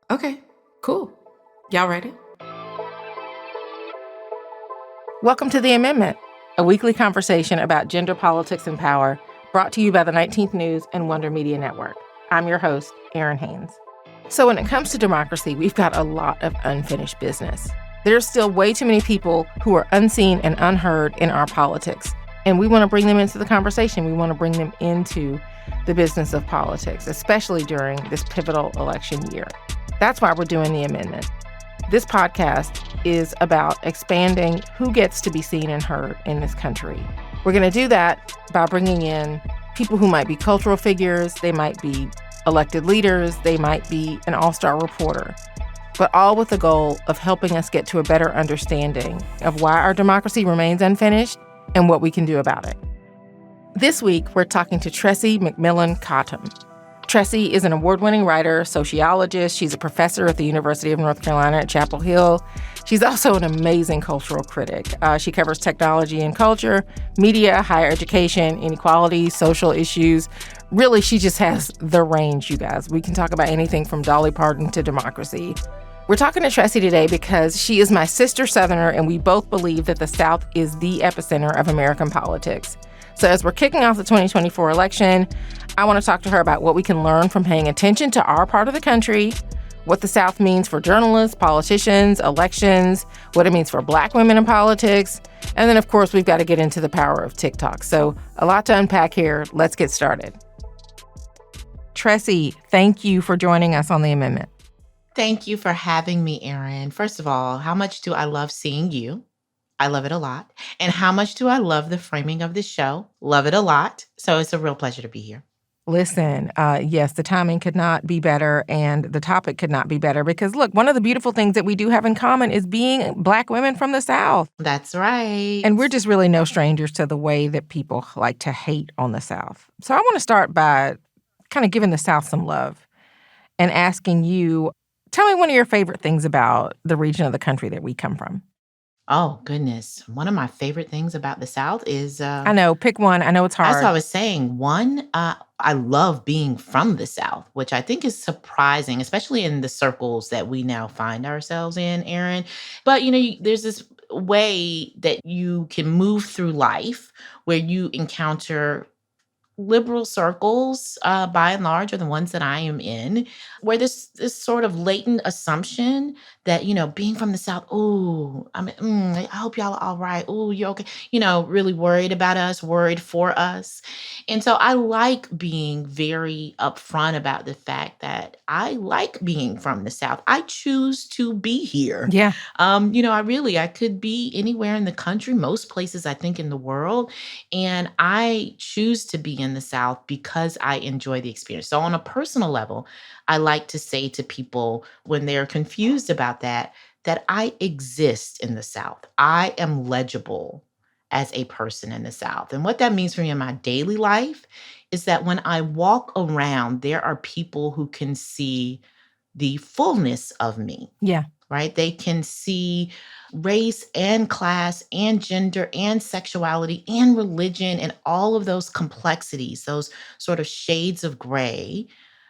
Okay, cool. Y'all ready? Welcome to The Amendment, a weekly conversation about gender politics and power, brought to you by the 19th News and Wonder Media Network. I'm your host, Erin Haynes. So when it comes to democracy, we've got a lot of unfinished business. There's still way too many people who are unseen and unheard in our politics, and we want to bring them into the conversation. We want to bring them into the business of politics, especially during this pivotal election year. That's why we're doing the amendment. This podcast is about expanding who gets to be seen and heard in this country. We're going to do that by bringing in people who might be cultural figures, they might be elected leaders, they might be an all-star reporter, but all with the goal of helping us get to a better understanding of why our democracy remains unfinished and what we can do about it. This week, we're talking to Tressie McMillan Cottom. Tressie is an award-winning writer, sociologist. She's a professor at the University of North Carolina at Chapel Hill. She's also an amazing cultural critic. She covers technology and culture, media, higher education, inequality, social issues. Really, she just has the range, you guys. We can talk about anything from Dolly Parton to democracy. We're talking to Tressie today because she is my sister Southerner, and we both believe that the South is the epicenter of American politics. So as we're kicking off the 2024 election, I want to talk to her about what we can learn from paying attention to our part of the country, what the South means for journalists, politicians, elections, what it means for Black women in politics, and then, of course, we've got to get into the power of TikTok. So a lot to unpack here. Let's get started. Tressie, thank you for joining us on The Amendment. Thank you for having me, Erin. First of all, how much do I love seeing you? I love it a lot. And how much do I love the framing of this show? Love it a lot. So it's a real pleasure to be here. Listen, yes, the timing could not be better and the topic could not be better because, look, one of the beautiful things that we do have in common is being Black women from the South. That's right. And we're just really no strangers to the way that people like to hate on the South. So I want to start by kind of giving the South some love and asking you, tell me one of your favorite things about the region of the country that we come from. Oh, goodness. One of my favorite things about the South is... I know, pick one. I know it's hard. That's what I was saying. One, I love being from the South, which I think is surprising, especially in the circles that we now find ourselves in, Erin. But, there's this way that you can move through life where you encounter liberal circles, by and large, are the ones that I am in, where this sort of latent assumption that, being from the South, I hope y'all are all right. Oh, you're okay. Really worried about us, worried for us. And so I like being very upfront about the fact that I like being from the South. I choose to be here. Yeah. I could be anywhere in the country, most places I think in the world. And I choose to be in the South because I enjoy the experience. So on a personal level, I like to say to people when they're confused about that I exist in the South. I am legible as a person in the South. And what that means for me in my daily life is that when I walk around, there are people who can see the fullness of me. Yeah. Right? They can see race and class and gender and sexuality and religion and all of those complexities, those sort of shades of gray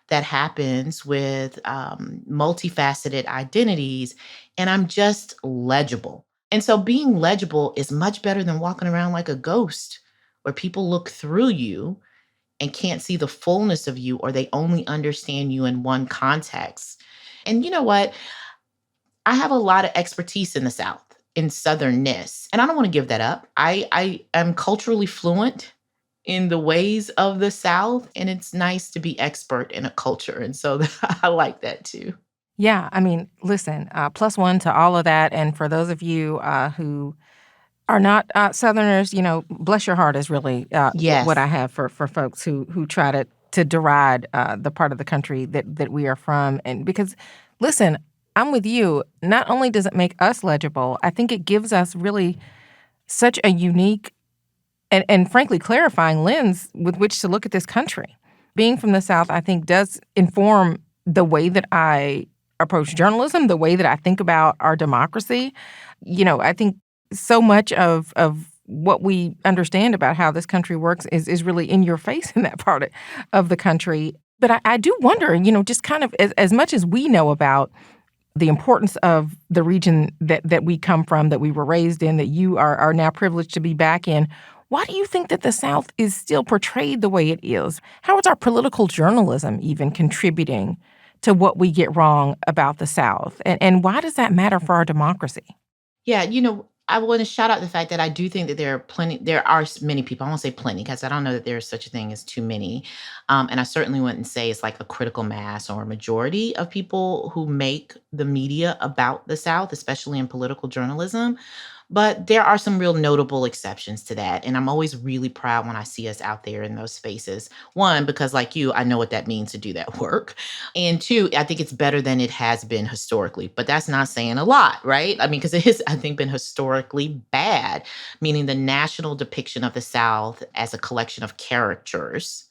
that happens with multifaceted identities. And I'm just legible. And so being legible is much better than walking around like a ghost where people look through you and can't see the fullness of you, or they only understand you in one context. And you know what? I have a lot of expertise in the South, in Southernness, and I don't want to give that up. I am culturally fluent in the ways of the South, and it's nice to be expert in a culture. And so I like that too. Yeah, I mean, listen, plus one to all of that. And for those of you who are not Southerners, bless your heart is really Yes. what I have for folks who try to deride the part of the country that we are from. And because, listen, I'm with you. Not only does it make us legible, I think it gives us really such a unique and frankly clarifying lens with which to look at this country. Being from the South, I think, does inform the way that I approach journalism, the way that I think about our democracy. I think so much of what we understand about how this country works is really in your face in that part of the country. But I do wonder, just kind of as much as we know about the importance of the region that we come from, that we were raised in, that you are now privileged to be back in, why do you think that the South is still portrayed the way it is? How is our political journalism even contributing to what we get wrong about the South? And why does that matter for our democracy? Yeah, I want to shout out the fact that I do think that there are many people. I won't say plenty because I don't know that there's such a thing as too many. And I certainly wouldn't say it's like a critical mass or a majority of people who make the media about the South, especially in political journalism. But there are some real notable exceptions to that. And I'm always really proud when I see us out there in those spaces. One, because like you, I know what that means to do that work. And two, I think it's better than it has been historically. But that's not saying a lot, right? I mean, because it has, I think, been historically bad, meaning the national depiction of the South as a collection of characters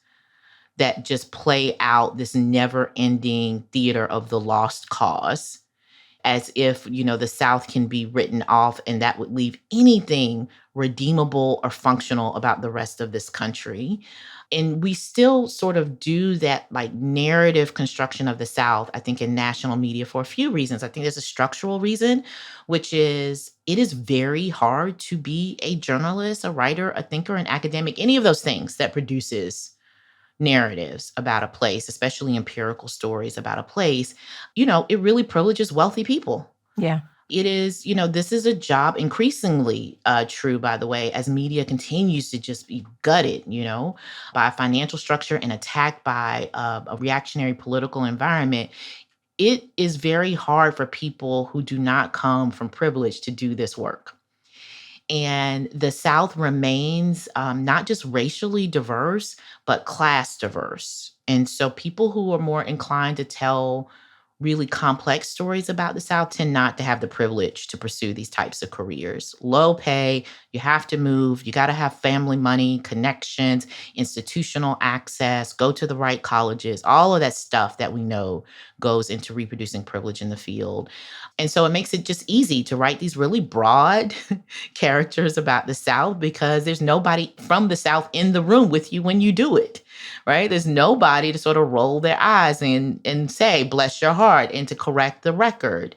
that just play out this never ending theater of the lost cause, as if, the South can be written off and that would leave anything redeemable or functional about the rest of this country. And we still sort of do that like narrative construction of the South, I think, in national media for a few reasons. I think there's a structural reason, which is it is very hard to be a journalist, a writer, a thinker, an academic, any of those things that produces narratives about a place, especially empirical stories about a place. It really privileges wealthy people. Yeah. It is, this is a job increasingly true, by the way, as media continues to just be gutted, by a financial structure and attacked by a reactionary political environment. It is very hard for people who do not come from privilege to do this work. And the South remains not just racially diverse, but class diverse. And so people who are more inclined to tell really complex stories about the South tend not to have the privilege to pursue these types of careers. Low pay, you have to move, you got to have family money, connections, institutional access, go to the right colleges, all of that stuff that we know goes into reproducing privilege in the field. And so it makes it just easy to write these really broad characters about the South because there's nobody from the South in the room with you when you do it, right? There's nobody to sort of roll their eyes and say, bless your heart, and to correct the record.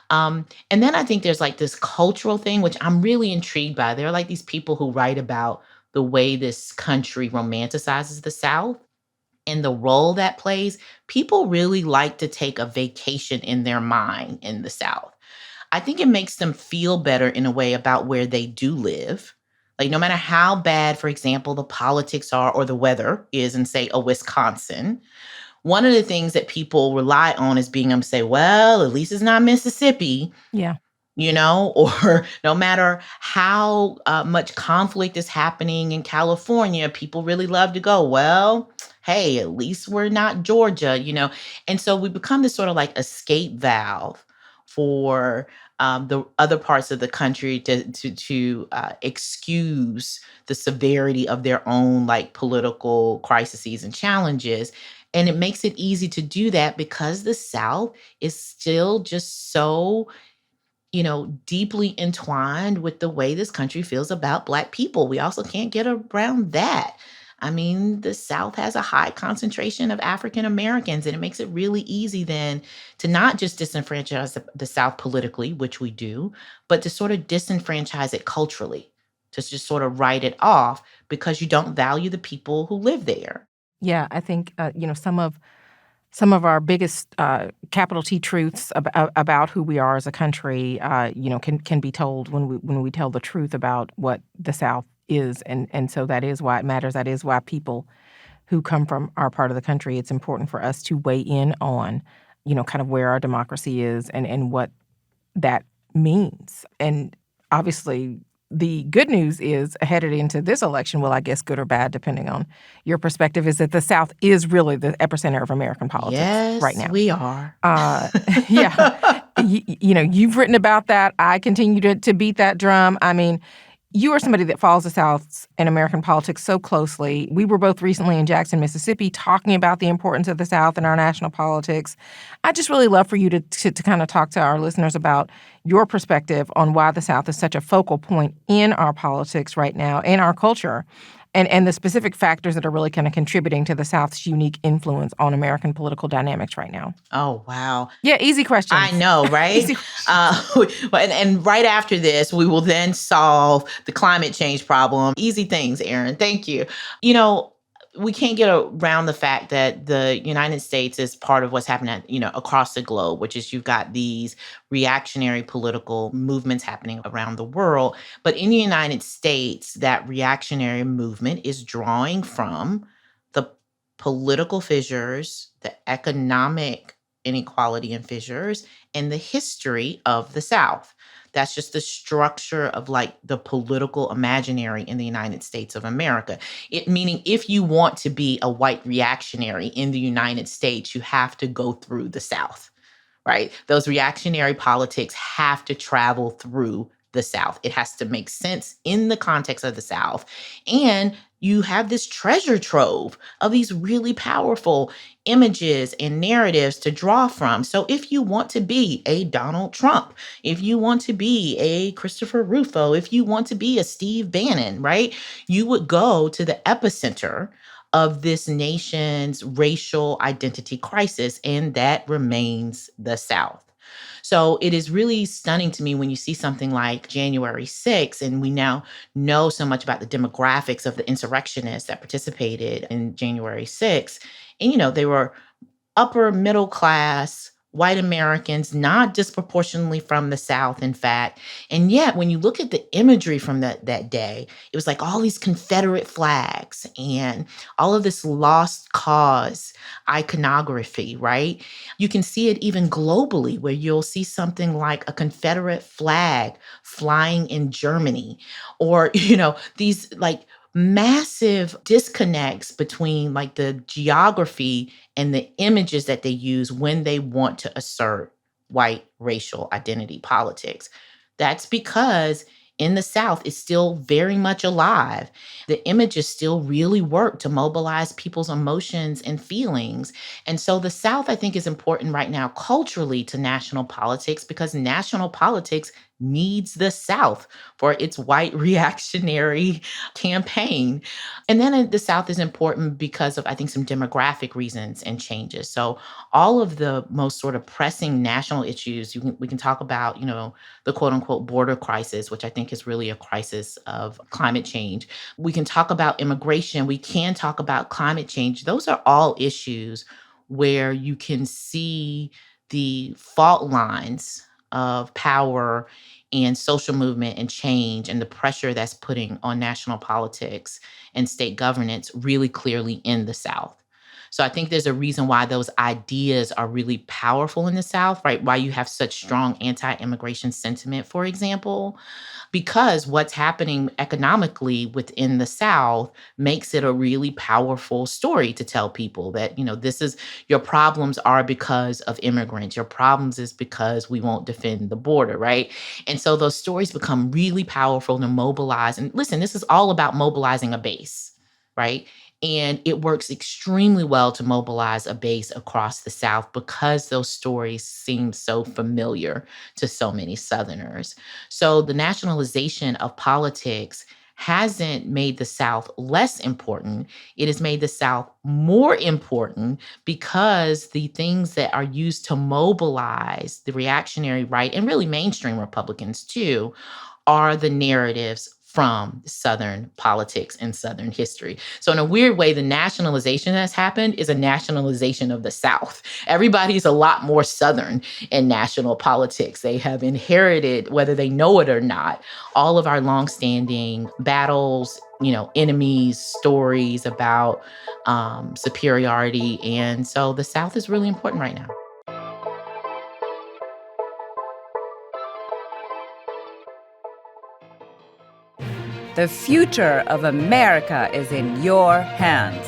And then I think there's like this cultural thing, which I'm really intrigued by. There are like these people who write about the way this country romanticizes the South and the role that plays. People really like to take a vacation in their mind in the South. I think it makes them feel better in a way about where they do live. Like no matter how bad, for example, the politics are or the weather is in, say, a Wisconsin, one of the things that people rely on is being able to say, well, at least it's not Mississippi. Yeah. Or no matter how much conflict is happening in California, people really love to go, well, hey, at least we're not Georgia, And so we become this sort of like escape valve for the other parts of the country to excuse the severity of their own like political crises and challenges. And it makes it easy to do that because the South is still just so deeply entwined with the way this country feels about Black people. We also can't get around that. I mean, the South has a high concentration of African Americans, and it makes it really easy then to not just disenfranchise the South politically, which we do, but to sort of disenfranchise it culturally, to just sort of write it off because you don't value the people who live there. Yeah, I think, some of our biggest capital T truths about who we are as a country, can be told when we tell the truth about what the South is, and so that is why it matters. That is why people who come from our part of the country, it's important for us to weigh in on, kind of where our democracy is and what that means. And obviously, the good news is headed into this election, well, I guess good or bad, depending on your perspective, is that the South is really the epicenter of American politics right now. Yes, we are. Yeah. You've written about that. I continue to beat that drum. I mean, you are somebody that follows the South and American politics so closely. We were both recently in Jackson, Mississippi, talking about the importance of the South in our national politics. I'd just really love for you to kind of talk to our listeners about your perspective on why the South is such a focal point in our politics right now, in our culture, and the specific factors that are really kind of contributing to the South's unique influence on American political dynamics right now. Oh, wow. Yeah, easy questions. I know, right? Easy questions. And right after this, we will then solve the climate change problem. Easy things, Erin. Thank you. You know, we can't get around the fact that the United States is part of what's happening, across the globe, which is you've got these reactionary political movements happening around the world. But in the United States, that reactionary movement is drawing from the political fissures, the economic inequality and fissures, and the history of the South. That's just the structure of like the political imaginary in the United States of America. Meaning if you want to be a white reactionary in the United States, you have to go through the South, right? Those reactionary politics have to travel through the South. It has to make sense in the context of the South. And you have this treasure trove of these really powerful images and narratives to draw from. So if you want to be a Donald Trump, if you want to be a Christopher Rufo, if you want to be a Steve Bannon, right, you would go to the epicenter of this nation's racial identity crisis, and that remains the South. So it is really stunning to me when you see something like January 6th, and we now know so much about the demographics of the insurrectionists that participated in January 6th. And, they were upper middle class white Americans, not disproportionately from the South, in fact. And yet, when you look at the imagery from that day, it was like all these Confederate flags and all of this lost cause iconography, right? You can see it even globally, where you'll see something like a Confederate flag flying in Germany, or, these like massive disconnects between like the geography and the images that they use when they want to assert white racial identity politics. That's because in the South, it's still very much alive. The images still really work to mobilize people's emotions and feelings. And so the South, I think, is important right now culturally to national politics, because national politics needs the South for its white reactionary campaign. And then the South is important because of, I think, some demographic reasons and changes. So all of the most sort of pressing national issues, we can talk about, the quote unquote border crisis, which I think is really a crisis of climate change. We can talk about immigration. We can talk about climate change. Those are all issues where you can see the fault lines of power and social movement and change and the pressure that's putting on national politics and state governance really clearly in the South. So I think there's a reason why those ideas are really powerful in the South, right? Why you have such strong anti-immigration sentiment, for example, because what's happening economically within the South makes it a really powerful story to tell people that, this is your problems are because of immigrants. Your problems is because we won't defend the border, right? And so those stories become really powerful to mobilize. And listen, this is all about mobilizing a base, right? And it works extremely well to mobilize a base across the South because those stories seem so familiar to so many Southerners. So the nationalization of politics hasn't made the South less important. It has made the South more important because the things that are used to mobilize the reactionary right, and really mainstream Republicans too, are the narratives from Southern politics and Southern history. So in a weird way, the nationalization that's happened is a nationalization of the South. Everybody's a lot more Southern in national politics. They have inherited, whether they know it or not, all of our longstanding battles, enemies, stories about superiority. And so the South is really important right now. The future of America is in your hands.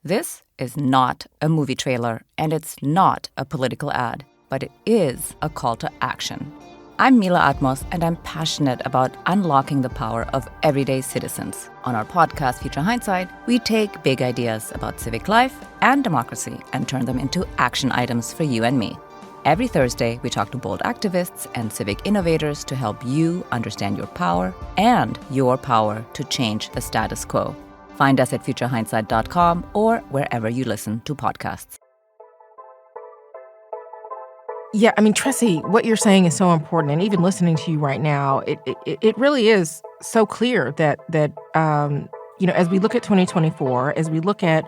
This is not a movie trailer, and it's not a political ad, but it is a call to action. I'm Mila Atmos, and I'm passionate about unlocking the power of everyday citizens. On our podcast, Future Hindsight, we take big ideas about civic life and democracy and turn them into action items for you and me. Every Thursday, we talk to bold activists and civic innovators to help you understand your power and your power to change the status quo. Find us at futurehindsight.com or wherever you listen to podcasts. Yeah, I mean, Tressie, what you're saying is so important, and even listening to you right now, it really is so clear that as we look at 2024, as we look at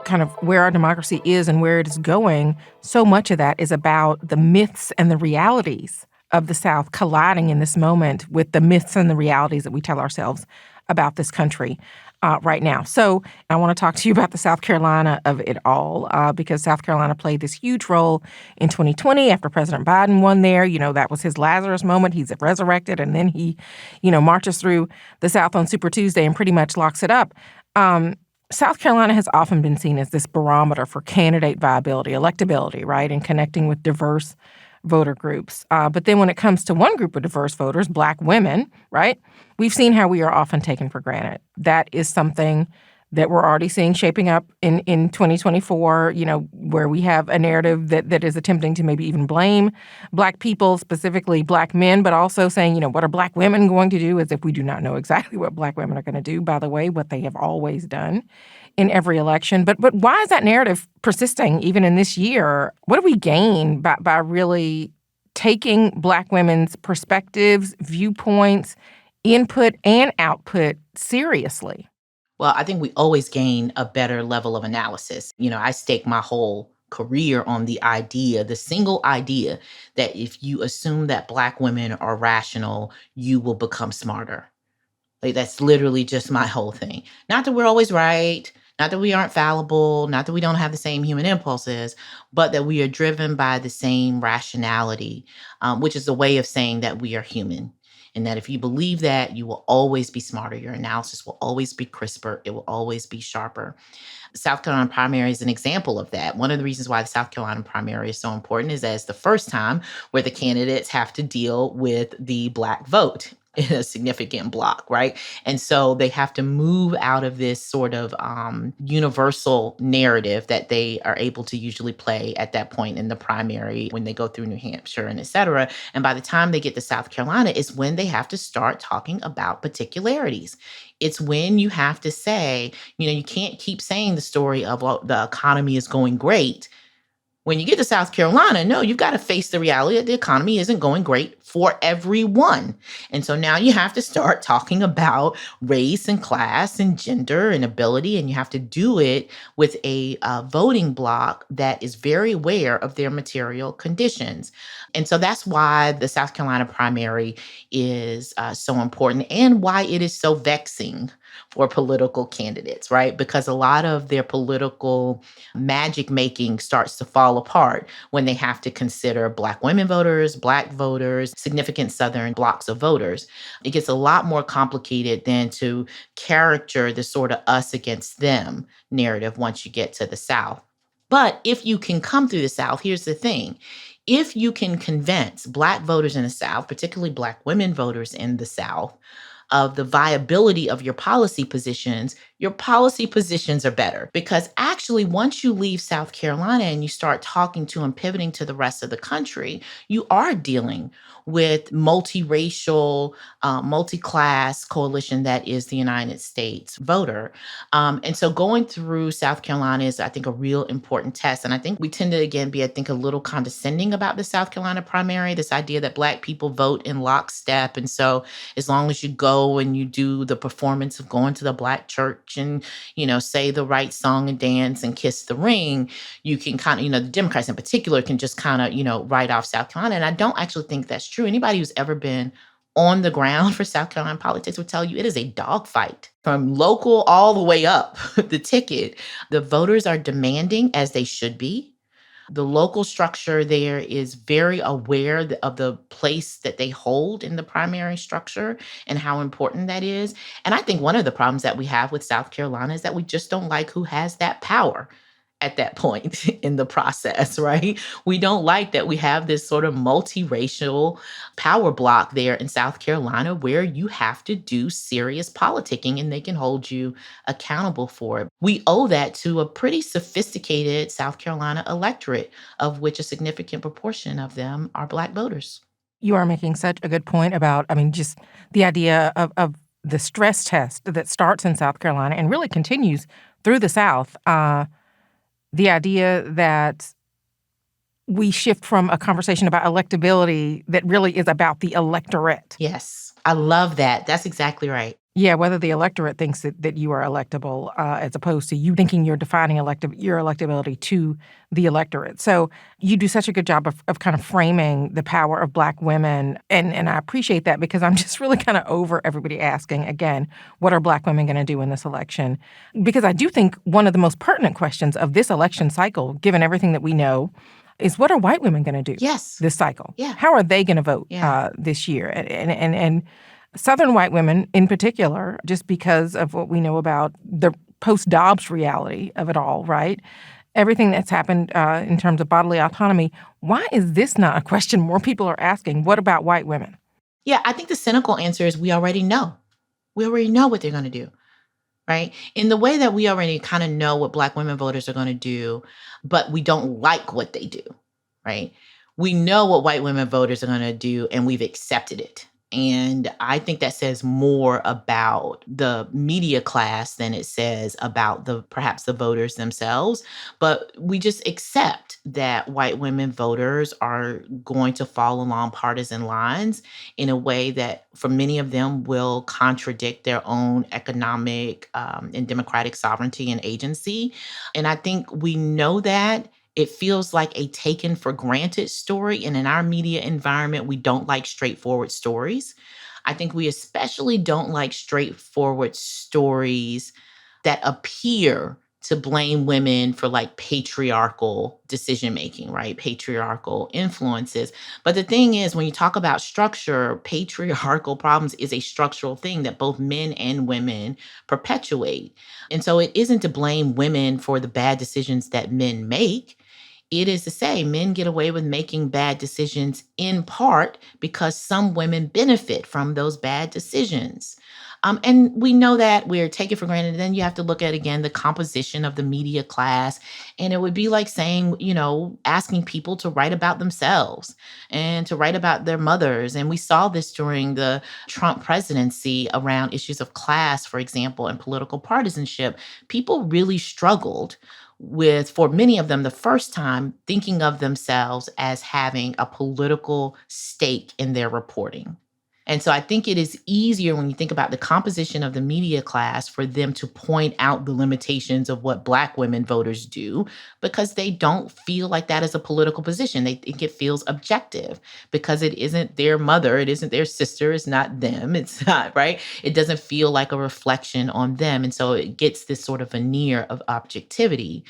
kind of where our democracy is and where it is going, so much of that is about the myths and the realities of the South colliding in this moment with the myths and the realities that we tell ourselves about this country right now. So I want to talk to you about the South Carolina of it all, because South Carolina played this huge role in 2020 after President Biden won there. That was his Lazarus moment. He's resurrected, and then he, marches through the South on Super Tuesday and pretty much locks it up. South Carolina has often been seen as this barometer for candidate viability, electability, right, and connecting with diverse voter groups. But then when it comes to one group of diverse voters, Black women, right, we've seen how we are often taken for granted. That is something that we're already seeing shaping up in 2024, where we have a narrative that is attempting to maybe even blame Black people, specifically Black men, but also saying, what are Black women going to do, as if we do not know exactly what Black women are going to do, by the way, what they have always done in every election. But why is that narrative persisting even in this year? What do we gain by really taking Black women's perspectives, viewpoints, input, and output seriously? Well, I think we always gain a better level of analysis. I stake my whole career on the single idea that if you assume that Black women are rational, you will become smarter. Like, that's literally just my whole thing. Not that we're always right, not that we aren't fallible, not that we don't have the same human impulses, but that we are driven by the same rationality, which is a way of saying that we are human. And that if you believe that, you will always be smarter. Your analysis will always be crisper. It will always be sharper. The South Carolina primary is an example of that. One of the reasons why the South Carolina primary is so important is that it's the first time where the candidates have to deal with the Black vote in a significant block, right? And so they have to move out of this sort of universal narrative that they are able to usually play at that point in the primary when they go through New Hampshire and et cetera. And by the time they get to South Carolina is when they have to start talking about particularities. It's when you have to say, you can't keep saying the story of, well, the economy is going great. When you get to South Carolina, no, you've got to face the reality that the economy isn't going great for everyone. And so now you have to start talking about race and class and gender and ability, and you have to do it with a voting bloc that is very aware of their material conditions. And so that's why the South Carolina primary is so important, and why it is so vexing for political candidates, right? Because a lot of their political magic making starts to fall apart when they have to consider Black women voters, Black voters, significant Southern blocks of voters. It gets a lot more complicated than to caricature the sort of us against them narrative once you get to the South. But if you can come through the South, here's the thing. If you can convince Black voters in the South, particularly Black women voters in the South, of the viability of your policy positions are better. Because actually, once you leave South Carolina and you start talking to and pivoting to the rest of the country, you are dealing with multiracial, multi-class coalition that is the United States voter. And so going through South Carolina is, I think, a real important test. And I think we tend to, again, be, I think, a little condescending about the South Carolina primary, this idea that Black people vote in lockstep. And so as long as you go and you do the performance of going to the Black church and, say the right song and dance and kiss the ring, you can kind of, the Democrats in particular can just kind of, write off South Carolina. And I don't actually think that's true. Anybody who's ever been on the ground for South Carolina politics would tell you it is a dogfight from local all the way up the ticket. The voters are demanding, as they should be. The local structure there is very aware of the place that they hold in the primary structure and how important that is. And I think one of the problems that we have with South Carolina is that we just don't like who has that power. at that point in the process, right? We don't like that we have this sort of multiracial power block there in South Carolina where you have to do serious politicking and they can hold you accountable for it. We owe that to a pretty sophisticated South Carolina electorate, of which a significant proportion of them are Black voters. You are making such a good point about, just the idea of the stress test that starts in South Carolina and really continues through the South. The idea that we shift from a conversation about electability that really is about the electorate. Yes, I love that. That's exactly right. Yeah, whether the electorate thinks that you are electable as opposed to you thinking you're defining your electability to the electorate. So you do such a good job of kind of framing the power of Black women. And I appreciate that because I'm just really kind of over everybody asking, again, what are Black women going to do in this election? Because I do think one of the most pertinent questions of this election cycle, given everything that we know, is what are white women going to do this cycle? Yeah. How are they going to vote this year? And Southern white women in particular, just because of what we know about the post-Dobbs reality of it all, right? Everything that's happened in terms of bodily autonomy, why is this not a question more people are asking? What about white women? Yeah, I think the cynical answer is we already know. We already know what they're going to do, right? In the way that we already kind of know what Black women voters are going to do, but we don't like what they do, right? We know what white women voters are going to do, and we've accepted it. And I think that says more about the media class than it says about perhaps the voters themselves. But we just accept that white women voters are going to fall along partisan lines in a way that for many of them will contradict their own economic and democratic sovereignty and agency. And I think we know that. It feels like a taken for granted story. And in our media environment, we don't like straightforward stories. I think we especially don't like straightforward stories that appear to blame women for like patriarchal decision making, right? Patriarchal influences. But the thing is, when you talk about structure, patriarchal problems is a structural thing that both men and women perpetuate. And so it isn't to blame women for the bad decisions that men make. It is to say men get away with making bad decisions in part because some women benefit from those bad decisions. And we know that we're taking for granted. Then you have to look at, again, the composition of the media class. And it would be like saying, asking people to write about themselves and to write about their mothers. And we saw this during the Trump presidency around issues of class, for example, and political partisanship. People really struggled with, for many of them, the first time thinking of themselves as having a political stake in their reporting. And so I think it is easier when you think about the composition of the media class for them to point out the limitations of what Black women voters do because they don't feel like that is a political position. They think it feels objective because it isn't their mother, it isn't their sister, it's not them, it's not, right? It doesn't feel like a reflection on them. And so it gets this sort of veneer of objectivity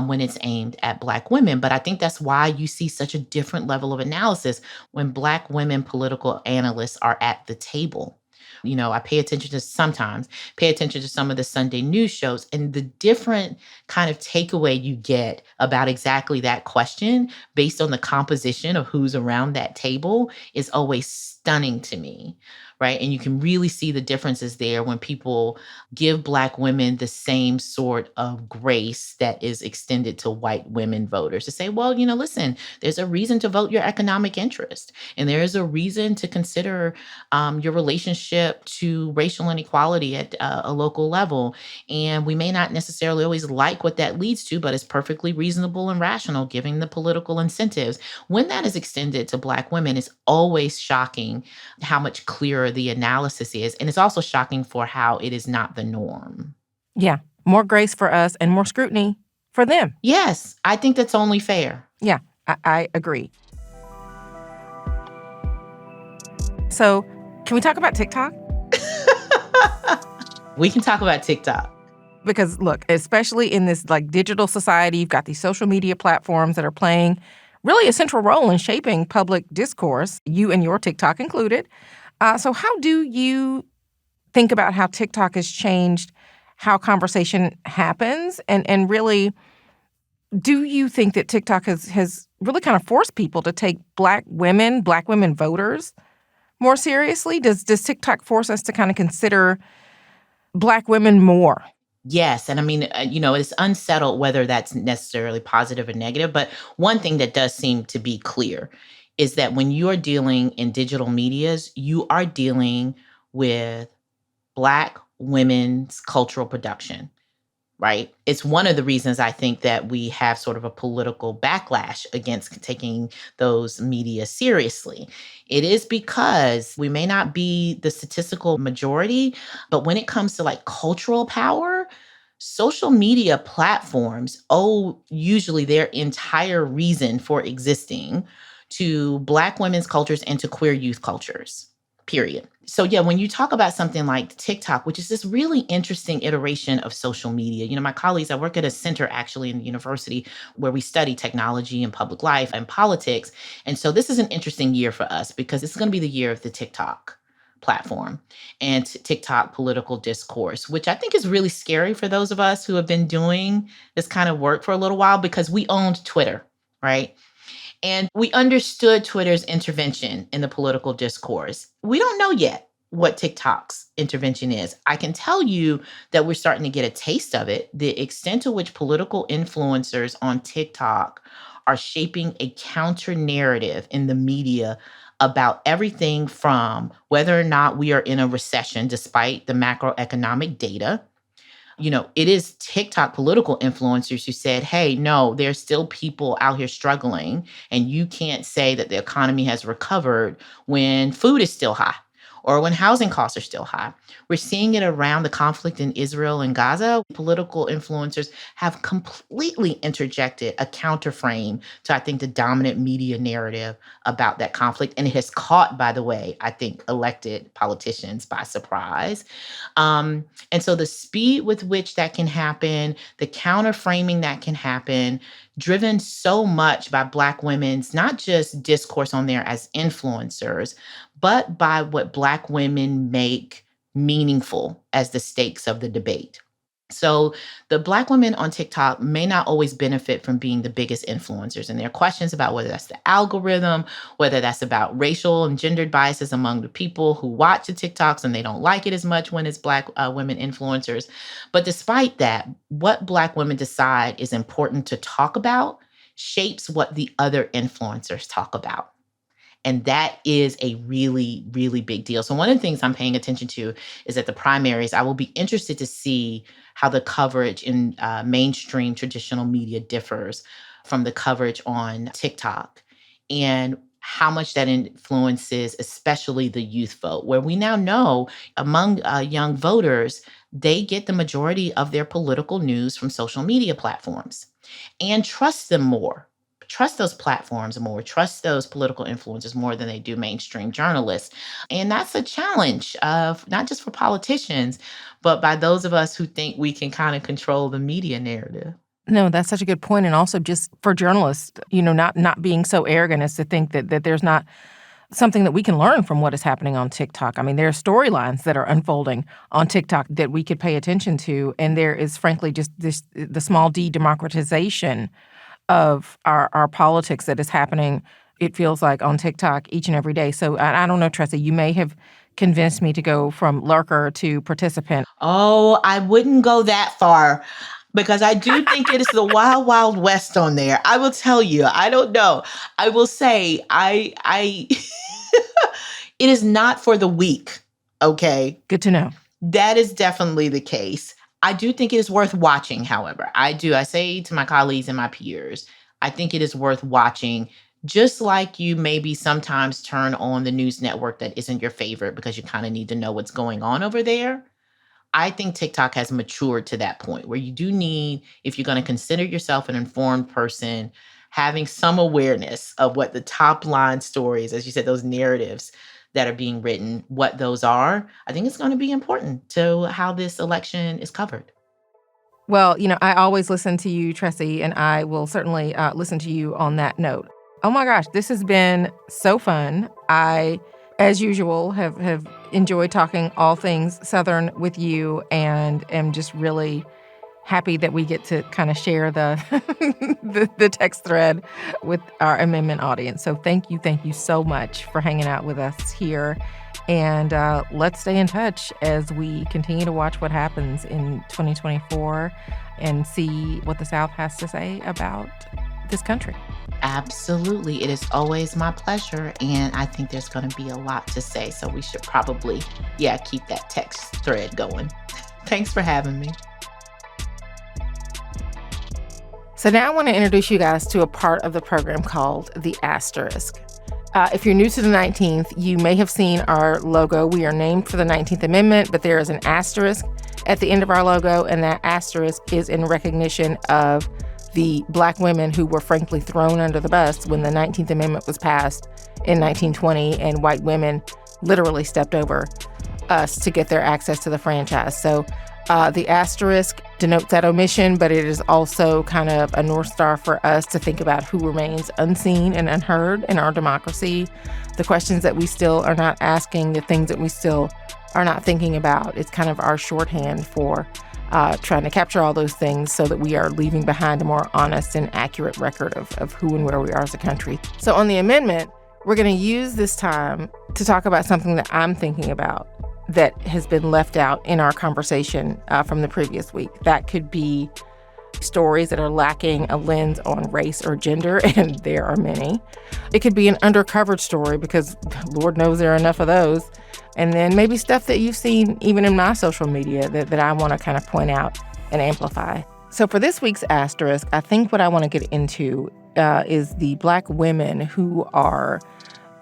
when it's aimed at Black women. But I think that's why you see such a different level of analysis when Black women political analysts are at the table. I pay attention to some of the Sunday news shows, and the different kind of takeaway you get about exactly that question based on the composition of who's around that table is always stunning to me. Right. And you can really see the differences there when people give Black women the same sort of grace that is extended to white women voters to say, well, listen, there's a reason to vote your economic interest. And there is a reason to consider your relationship to racial inequality at a local level. And we may not necessarily always like what that leads to, but it's perfectly reasonable and rational given the political incentives. When that is extended to Black women, it's always shocking how much clearer the analysis is. And it's also shocking for how it is not the norm. Yeah. More grace for us and more scrutiny for them. Yes. I think that's only fair. Yeah, I agree. So can we talk about TikTok? We can talk about TikTok. Because look, especially in this digital society, you've got these social media platforms that are playing really a central role in shaping public discourse, you and your TikTok included. So how do you think about how TikTok has changed how conversation happens and really Do you think that TikTok has really kind of forced people to take Black women voters more seriously? Does TikTok force us to kind of consider Black women more? Yes. And I mean, it's unsettled whether that's necessarily positive or negative. But one thing that does seem to be clear is that when you are dealing in digital medias, you are dealing with Black women's cultural production, right? It's one of the reasons I think that we have sort of a political backlash against taking those media seriously. It is because we may not be the statistical majority, but when it comes to like cultural power, social media platforms owe usually their entire reason for existing to Black women's cultures and to queer youth cultures, period. So yeah, when you talk about something like TikTok, which is this really interesting iteration of social media, my colleagues, I work at a center actually in the university where we study technology and public life and politics. And so this is an interesting year for us because it's going to be the year of the TikTok platform and TikTok political discourse, which I think is really scary for those of us who have been doing this kind of work for a little while because we owned Twitter, right? And we understood Twitter's intervention in the political discourse. We don't know yet what TikTok's intervention is. I can tell you that we're starting to get a taste of it. The extent to which political influencers on TikTok are shaping a counter narrative in the media about everything from whether or not we are in a recession, despite the macroeconomic data. It is TikTok political influencers who said, hey, no, there's still people out here struggling, and you can't say that the economy has recovered when food is still high or when housing costs are still high. We're seeing it around the conflict in Israel and Gaza. Political influencers have completely interjected a counterframe to, I think, the dominant media narrative about that conflict. And it has caught, by the way, I think, elected politicians by surprise. And so the speed with which that can happen, the counterframing that can happen, driven so much by Black women's, not just discourse on there as influencers, but by what Black women make meaningful as the stakes of the debate. So the Black women on TikTok may not always benefit from being the biggest influencers. And there are questions about whether that's the algorithm, whether that's about racial and gendered biases among the people who watch the TikToks and they don't like it as much when it's Black women influencers. But despite that, what Black women decide is important to talk about shapes what the other influencers talk about. And that is a really, really big deal. So one of the things I'm paying attention to is that the primaries, I will be interested to see how the coverage in mainstream traditional media differs from the coverage on TikTok and how much that influences, especially the youth vote, where we now know among young voters, they get the majority of their political news from social media platforms and trust them more. Trust those platforms more, trust those political influencers more than they do mainstream journalists. And that's a challenge of not just for politicians, but by those of us who think we can kind of control the media narrative. No, that's such a good point. And also just for journalists, not being so arrogant as to think that there's not something that we can learn from what is happening on TikTok. I mean, there are storylines that are unfolding on TikTok that we could pay attention to. And there is, frankly, just the small d democratization of our politics that is happening, it feels like, on TikTok each and every day. So I don't know, Tressie, you may have convinced me to go from lurker to participant. Oh, I wouldn't go that far because I do think it is the wild, wild west on there. I will tell you, I don't know. I will say I it is not for the weak, okay? Good to know. That is definitely the case. I do think it is worth watching, however. I say to my colleagues and my peers, I think it is worth watching, just like you maybe sometimes turn on the news network that isn't your favorite because you kind of need to know what's going on over there. I think TikTok has matured to that point where you do need, if you're going to consider yourself an informed person, having some awareness of what the top line stories, as you said, those narratives that are being written, what those are. I think it's going to be important to how this election is covered. Well, I always listen to you, Tressie, and I will certainly listen to you on that note. Oh my gosh, this has been so fun. I, as usual, have enjoyed talking all things Southern with you and am just really happy that we get to kind of share the, the text thread with our amendment audience. So thank you so much for hanging out with us here. And let's stay in touch as we continue to watch what happens in 2024 and see what the South has to say about this country. Absolutely. It is always my pleasure. And I think there's going to be a lot to say. So we should probably, keep that text thread going. Thanks for having me. So now I want to introduce you guys to a part of the program called the Asterisk. If you're new to the 19th, you may have seen our logo. We are named for the 19th Amendment, but there is an asterisk at the end of our logo, and that asterisk is in recognition of the Black women who were frankly thrown under the bus when the 19th Amendment was passed in 1920, and white women literally stepped over us to get their access to the franchise. So the asterisk denotes that omission, but it is also kind of a North Star for us to think about who remains unseen and unheard in our democracy, the questions that we still are not asking, the things that we still are not thinking about. It's kind of our shorthand for trying to capture all those things so that we are leaving behind a more honest and accurate record of who and where we are as a country. So on the amendment, we're going to use this time to talk about something that I'm thinking about that has been left out in our conversation from the previous week. That could be stories that are lacking a lens on race or gender, and there are many. It could be an undercovered story because Lord knows there are enough of those. And then maybe stuff that you've seen even in my social media that I want to kind of point out and amplify. So for this week's Asterisk, I think what I want to get into is the Black women who are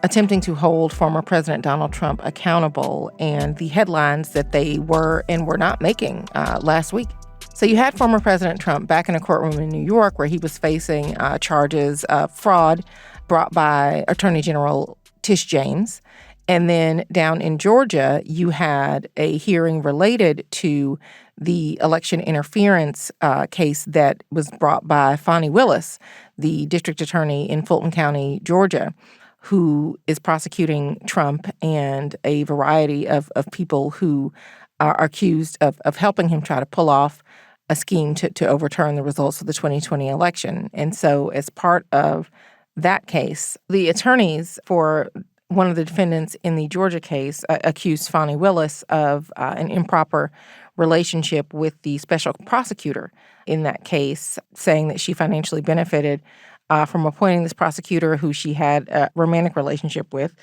attempting to hold former President Donald Trump accountable and the headlines that they were and were not making last week. So you had former President Trump back in a courtroom in New York where he was facing charges of fraud brought by Attorney General Tish James. And then down in Georgia, you had a hearing related to the election interference case that was brought by Fani Willis, the district attorney in Fulton County, Georgia, who is prosecuting Trump and a variety of people who are accused of helping him try to pull off a scheme to overturn the results of the 2020 election. And so as part of that case, the attorneys for one of the defendants in the Georgia case accused Fani Willis of an improper relationship with the special prosecutor in that case, saying that she financially benefited from appointing this prosecutor who she had a romantic relationship with.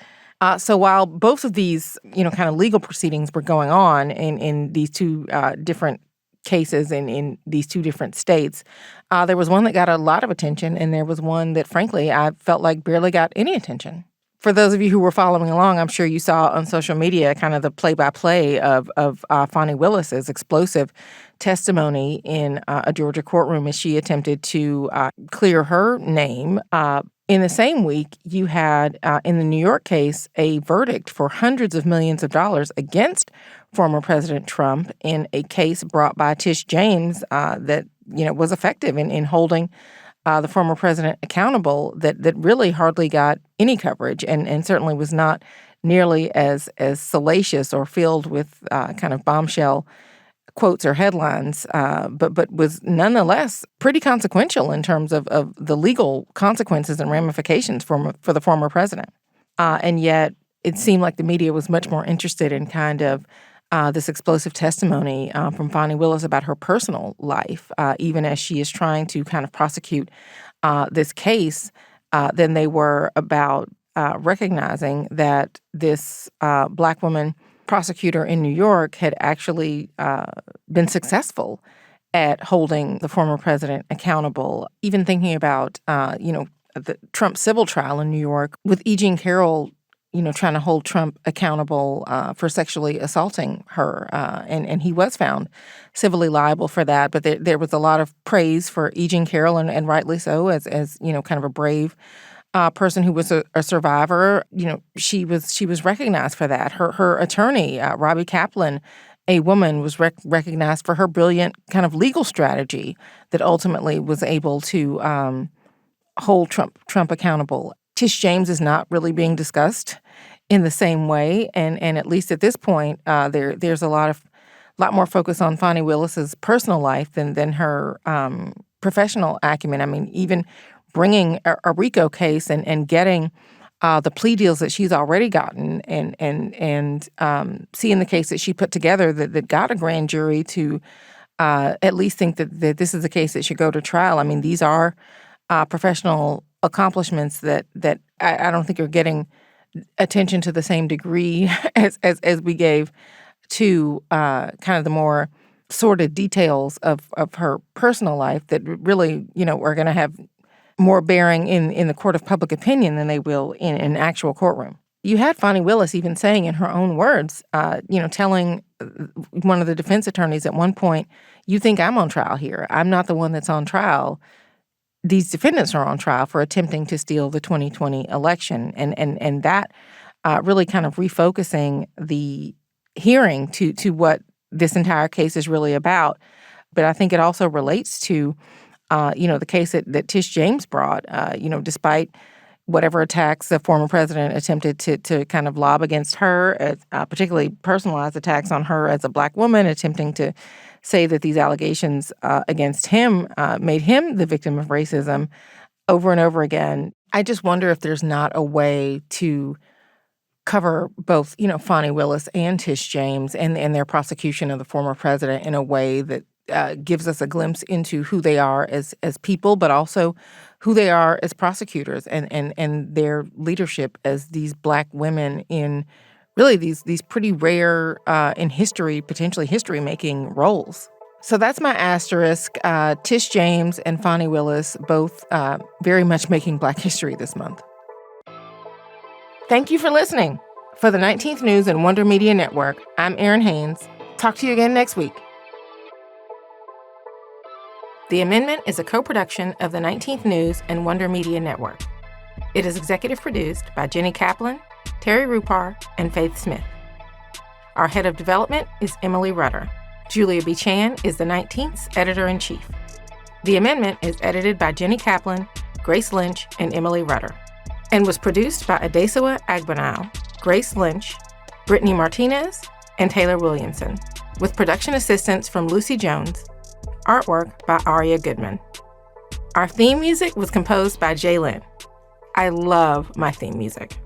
So while both of these, kind of legal proceedings were going on in these two different cases in these two different states, there was one that got a lot of attention, and there was one that, frankly, I felt like barely got any attention. For those of you who were following along, I'm sure you saw on social media kind of the play-by-play of Fani Willis's explosive testimony in a Georgia courtroom as she attempted to clear her name. In the same week, you had, in the New York case, a verdict for hundreds of millions of dollars against former President Trump in a case brought by Tish James that, was effective in holding the former president accountable that really hardly got any coverage and certainly was not nearly as salacious or filled with kind of bombshell quotes or headlines, but was nonetheless pretty consequential in terms of the legal consequences and ramifications for the former president. And yet it seemed like the media was much more interested in kind of this explosive testimony from Fani Willis about her personal life, even as she is trying to kind of prosecute this case, than they were about recognizing that this Black woman prosecutor in New York had actually been successful at holding the former president accountable. Even thinking about, the Trump civil trial in New York with E. Jean Carroll, trying to hold Trump accountable for sexually assaulting her. And he was found civilly liable for that. But there was a lot of praise for E. Jean Carroll, and rightly so, as kind of a brave person who was a survivor. She was recognized for that. Her attorney, Robbie Kaplan, a woman, was recognized for her brilliant kind of legal strategy that ultimately was able to hold Trump accountable. Tish James is not really being discussed in the same way, and at least at this point, there's a lot of lot more focus on Fani Willis's personal life than her professional acumen. I mean, even bringing a RICO case and getting the plea deals that she's already gotten and seeing the case that she put together that got a grand jury to at least think that this is a case that should go to trial. I mean, these are professional accomplishments that I don't think are getting attention to the same degree as we gave to kind of the more sordid details of her personal life that really, are going to have more bearing in the court of public opinion than they will in an actual courtroom. You had Fani Willis even saying in her own words, telling one of the defense attorneys at one point, "You think I'm on trial here. I'm not the one that's on trial. These defendants are on trial for attempting to steal the 2020 election." And that really kind of refocusing the hearing to what this entire case is really about. But I think it also relates to, the case that Tish James brought, despite whatever attacks the former president attempted to kind of lob against her, particularly personalized attacks on her as a Black woman, attempting to say that these allegations against him made him the victim of racism over and over again. I just wonder if there's not a way to cover both, Fani Willis and Tish James and their prosecution of the former president in a way that gives us a glimpse into who they are as people, but also who they are as prosecutors and their leadership as these Black women in really these pretty rare in history, potentially history-making roles. So that's my asterisk. Tish James and Fani Willis both very much making Black history this month. Thank you for listening. For the 19th News and Wonder Media Network, I'm Erin Haynes. Talk to you again next week. The Amendment is a co-production of the 19th News and Wonder Media Network. It is executive produced by Jenny Kaplan, Terry Rupar, and Faith Smith. Our head of development is Emily Rutter. Julia B. Chan is the 19th's editor-in-chief. The Amendment is edited by Jenny Kaplan, Grace Lynch, and Emily Rutter, and was produced by Adesowa Agbanao, Grace Lynch, Brittany Martinez, and Taylor Williamson, with production assistance from Lucy Jones, artwork by Aria Goodman. Our theme music was composed by Jay Lynn. I love my theme music.